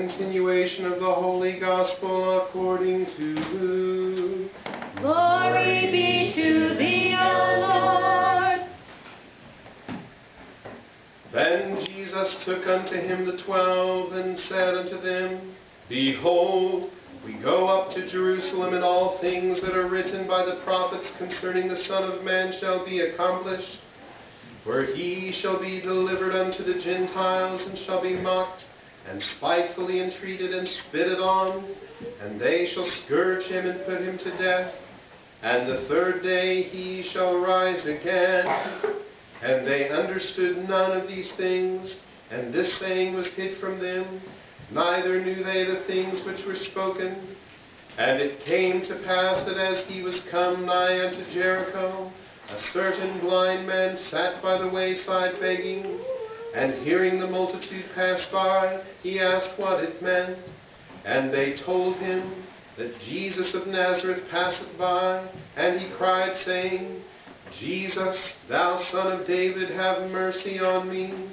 continuation of the Holy Gospel according to Luke. Glory be to thee, O Lord. Then Jesus took unto him the 12, and said unto them, Behold, we go up to Jerusalem, and all things that are written by the prophets concerning the Son of Man shall be accomplished. For he shall be delivered unto the Gentiles, and shall be mocked, and spitefully entreated, and spitted on. And they shall scourge him, and put him to death. And the third day he shall rise again. And they understood none of these things, and this saying was hid from them. Neither knew they the things which were spoken. And it came to pass that as he was come nigh unto Jericho, a certain blind man sat by the wayside begging. And hearing the multitude pass by, he asked what it meant. And they told him that Jesus of Nazareth passeth by. And he cried, saying, Jesus, thou Son of David, have mercy on me.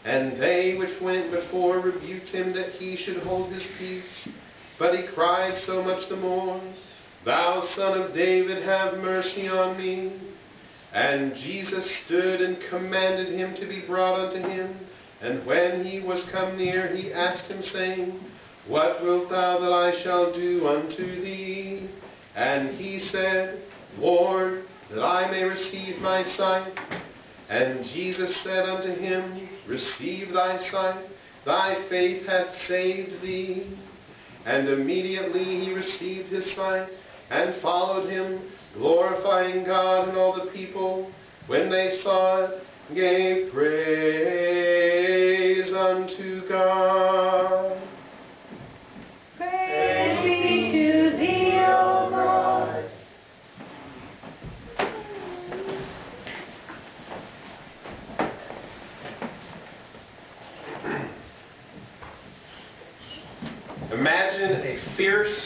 And they which went before rebuked him that he should hold his peace. But he cried so much the more, Thou Son of David, have mercy on me. And Jesus stood and commanded him to be brought unto him. And when he was come near, he asked him, saying, What wilt thou that I shall do unto thee? And he said, Lord, that I may receive my sight. And Jesus said unto him, Receive thy sight, thy faith hath saved thee. And immediately he received his sight, and followed him, glorifying God. And all the people, when they saw it, gave praise unto God. Praise be to thee, O Lord. Imagine a fierce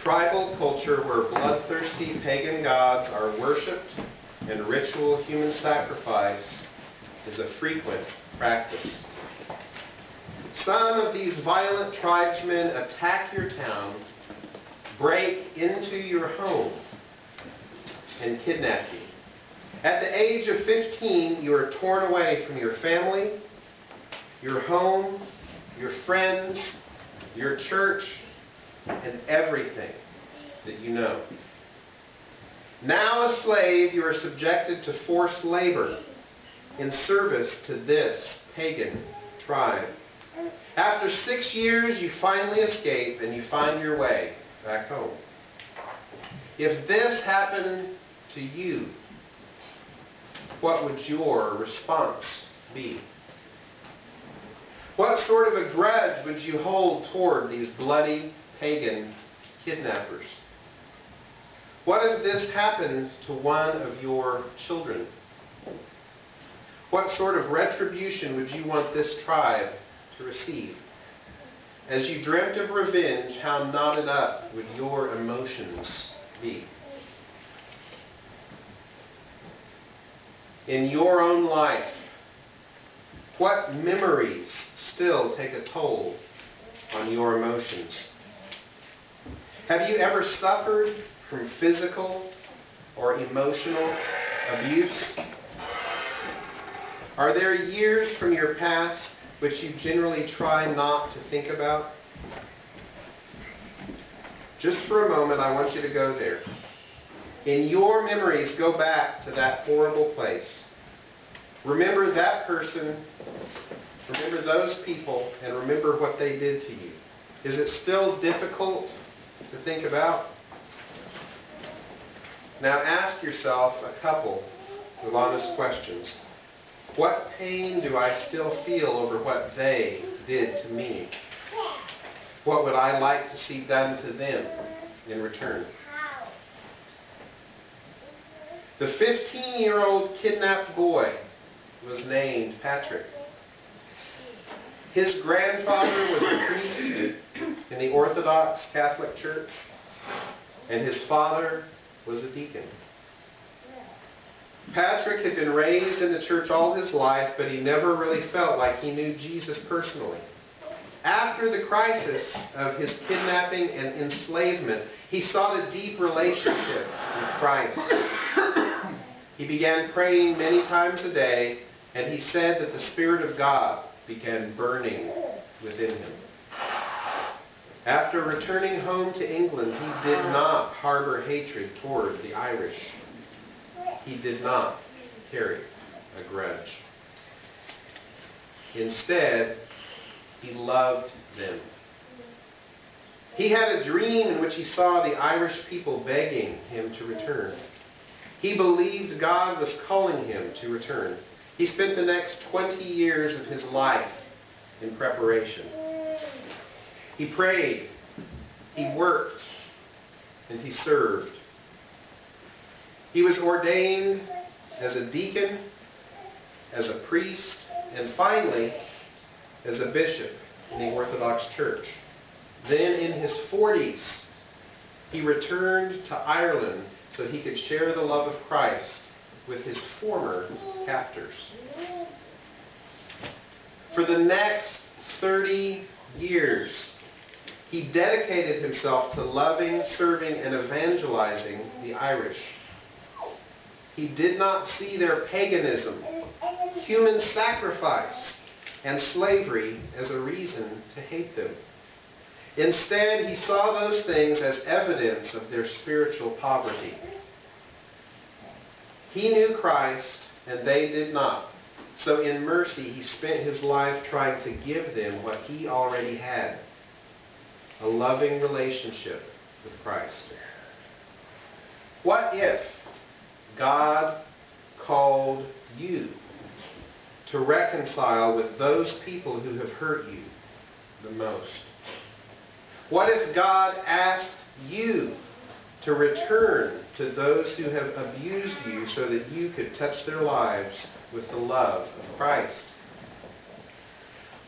tribal culture where bloodthirsty pagan gods are worshipped and ritual human sacrifice is a frequent practice. Some of these violent tribesmen attack your town, break into your home, and kidnap you. At the age of 15, you are torn away from your family, your home, your friends, your church, and everything that you know. Now a slave, you are subjected to forced labor in service to this pagan tribe. After 6 years, you finally escape and you find your way back home. If this happened to you, what would your response be? What sort of a grudge would you hold toward these bloody pagan kidnappers? What if this happened to one of your children? What sort of retribution would you want this tribe to receive? As you dreamt of revenge, how knotted up would your emotions be? In your own life, what memories still take a toll on your emotions? Have you ever suffered from physical or emotional abuse? Are there years from your past which you generally try not to think about? Just for a moment, I want you to go there. In your memories, go back to that horrible place. Remember that person, remember those people, and remember what they did to you. Is it still difficult to think about? Now ask yourself a couple of honest questions. What pain do I still feel over what they did to me? What would I like to see done to them in return? The 15-year-old kidnapped boy was named Patrick. His grandfather was a priest in the Orthodox Catholic Church, and his father was a deacon. Patrick had been raised in the church all his life, but he never really felt like he knew Jesus personally. After the crisis of his kidnapping and enslavement, he sought a deep relationship with Christ. He began praying many times a day, and he said that the Spirit of God began burning within him. After returning home to England, he did not harbor hatred toward the Irish. He did not carry a grudge. Instead, he loved them. He had a dream in which he saw the Irish people begging him to return. He believed God was calling him to return. He spent the next 20 years of his life in preparation. He prayed, he worked, and he served. He was ordained as a deacon, as a priest, and finally, as a bishop in the Orthodox Church. Then in his 40s, he returned to Ireland so he could share the love of Christ with his former captors. For the next 30 years, he dedicated himself to loving, serving, and evangelizing the Irish. He did not see their paganism, human sacrifice, and slavery as a reason to hate them. Instead, he saw those things as evidence of their spiritual poverty. He knew Christ, and they did not. So in mercy, he spent his life trying to give them what he already had: a loving relationship with Christ. What if God called you to reconcile with those people who have hurt you the most? What if God asked you to return to those who have abused you so that you could touch their lives with the love of Christ?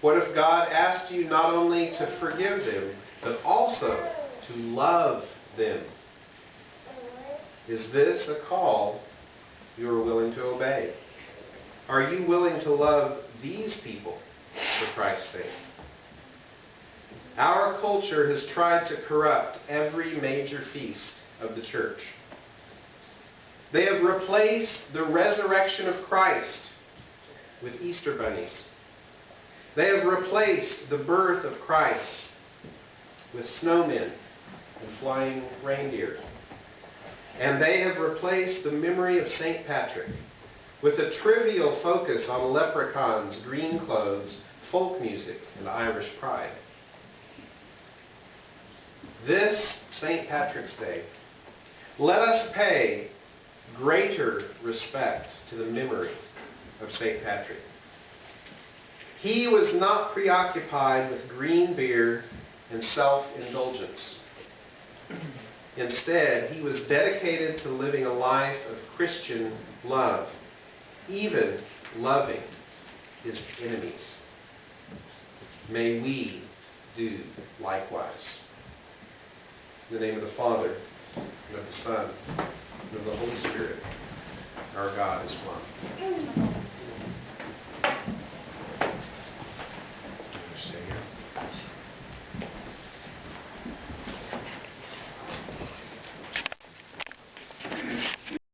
What if God asked you not only to forgive them, but also to love them? Is this a call you are willing to obey? Are you willing to love these people for Christ's sake? Our culture has tried to corrupt every major feast of the church. They have replaced the resurrection of Christ with Easter bunnies. They have replaced the birth of Christ with snowmen and flying reindeer. And they have replaced the memory of St. Patrick with a trivial focus on leprechauns, green clothes, folk music, and Irish pride. This St. Patrick's Day, let us pay greater respect to the memory of St. Patrick. He was not preoccupied with green beer and self-indulgence. Instead, he was dedicated to living a life of Christian love, even loving his enemies. May we do likewise. In the name of the Father, and of the Son, and of the Holy Spirit, our God is one.